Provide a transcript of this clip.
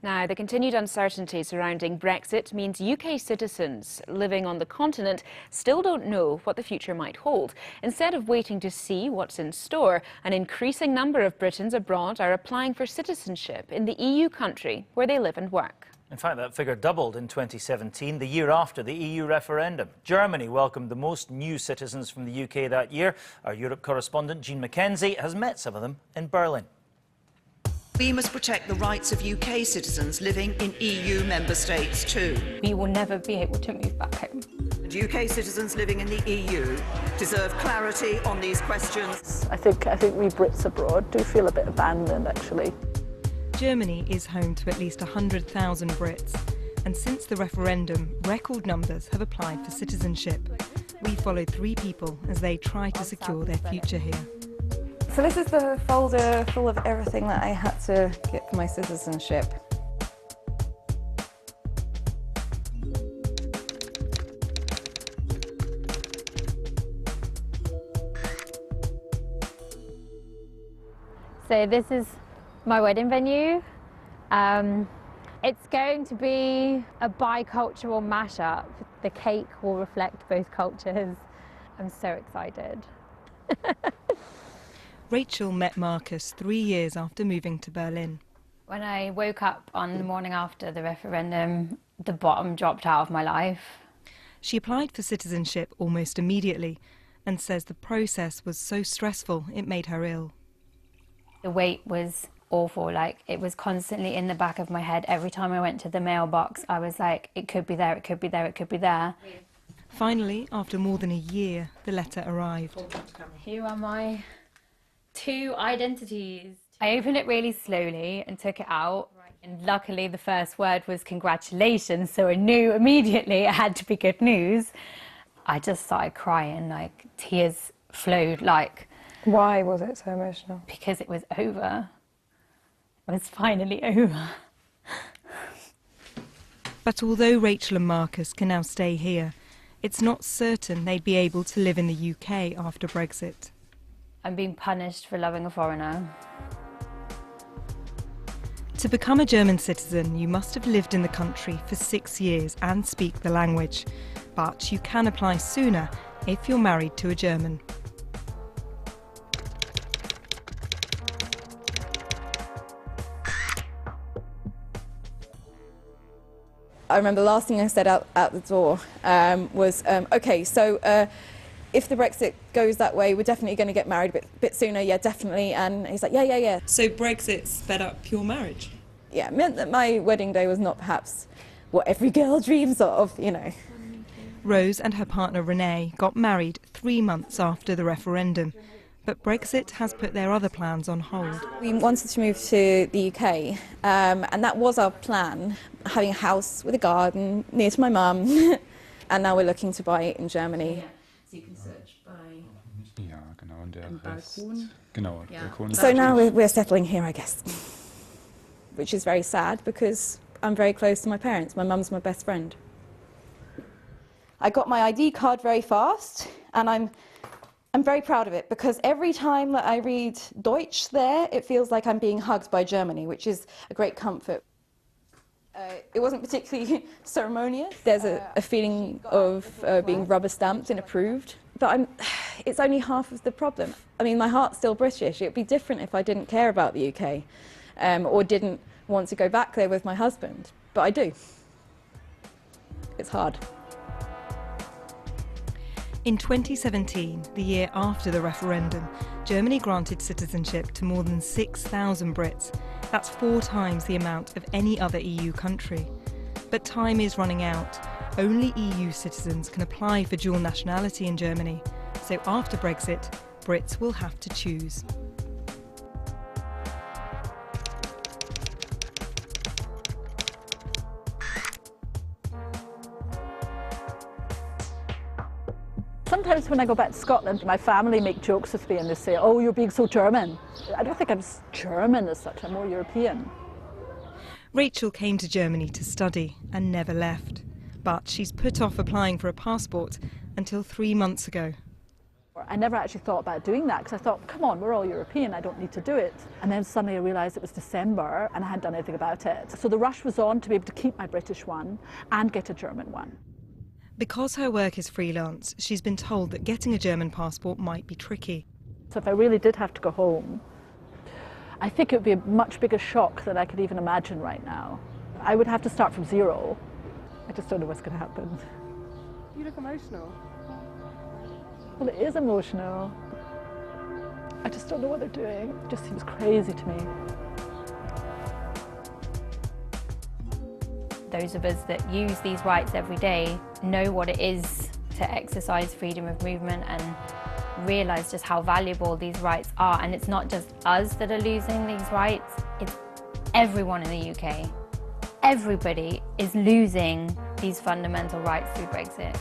Now, the continued uncertainty surrounding Brexit means UK citizens living on the continent still don't know what the future might hold. Instead of waiting to see what's in store, an increasing number of Britons abroad are applying for citizenship in the EU country where they live and work. In fact, that figure doubled in 2017, the year after the EU referendum. Germany welcomed the most new citizens from the UK that year. Our Europe correspondent, Jean Mackenzie, has met some of them in Berlin. We must protect the rights of UK citizens living in EU member states too. We will never be able to move back home. And UK citizens living in the EU deserve clarity on these questions. I think we Brits abroad do feel a bit abandoned, actually. Germany is home to at least 100,000 Brits, and since the referendum, record numbers have applied for citizenship. We followed 3 people as they try to secure their future here. So this is the folder full of everything that I had to get for my citizenship. So this is my wedding venue. It's going to be a bicultural mashup. The cake will reflect both cultures. I'm so excited. Rachel met Marcus 3 years after moving to Berlin. When I woke up on the morning after the referendum, the bottom dropped out of my life. She applied for citizenship almost immediately and says the process was so stressful it made her ill. The wait was awful, like it was constantly in the back of my head. Every time I went to the mailbox, I was like, it could be there, it could be there, it could be there. Finally, after more than a year, the letter arrived. Here are my 2 identities. I opened it really slowly and took it out. And luckily the first word was congratulations, so I knew immediately it had to be good news. I just started crying, like tears flowed, like... Why was it so emotional? Because it was over. It was finally over. But although Rachel and Marcus can now stay here, it's not certain they'd be able to live in the UK after Brexit. I'm being punished for loving a foreigner. To become a German citizen, you must have lived in the country for 6 years and speak the language. But you can apply sooner if you're married to a German. I remember the last thing I said out the door was, okay, so if the Brexit goes that way, we're definitely going to get married a bit sooner, yeah, definitely. And he's like, yeah. So Brexit sped up your marriage? Yeah, it meant that my wedding day was not perhaps what every girl dreams of, you know. Rose and her partner Renee got married 3 months after the referendum, but Brexit has put their other plans on hold. We wanted to move to the UK, and that was our plan, having a house with a garden near to my mum, and now we're looking to buy it in Germany. So you can search by Ja, genau, und der Rest. Balkon. Genau, Balkon. So now we're settling here, I guess, which is very sad because I'm very close to my parents. My mum's my best friend. I got my ID card very fast, and I'm very proud of it because every time that I read Deutsch there, it feels like I'm being hugged by Germany, which is a great comfort. It wasn't particularly ceremonious. There's a feeling of being rubber stamped and approved, but it's only half of the problem. I mean, my heart's still British. It would be different if I didn't care about the UK or didn't want to go back there with my husband, but I do. It's hard. In 2017, the year after the referendum, Germany granted citizenship to more than 6,000 Brits. That's 4 times the amount of any other EU country. But time is running out. Only EU citizens can apply for dual nationality in Germany. So after Brexit, Brits will have to choose. Sometimes when I go back to Scotland, my family make jokes with me and they say, oh, you're being so German. I don't think I'm German as such, I'm more European. Rachel came to Germany to study and never left. But she's put off applying for a passport until 3 months ago. I never actually thought about doing that because I thought, come on, we're all European, I don't need to do it. And then suddenly I realised it was December and I hadn't done anything about it. So the rush was on to be able to keep my British one and get a German one. Because her work is freelance, she's been told that getting a German passport might be tricky. So if I really did have to go home, I think it would be a much bigger shock than I could even imagine right now. I would have to start from zero. I just don't know what's going to happen. You look emotional. Well, it is emotional. I just don't know what they're doing. It just seems crazy to me. Those of us that use these rights every day know what it is to exercise freedom of movement and realise just how valuable these rights are. And it's not just us that are losing these rights, it's everyone in the UK. Everybody is losing these fundamental rights through Brexit.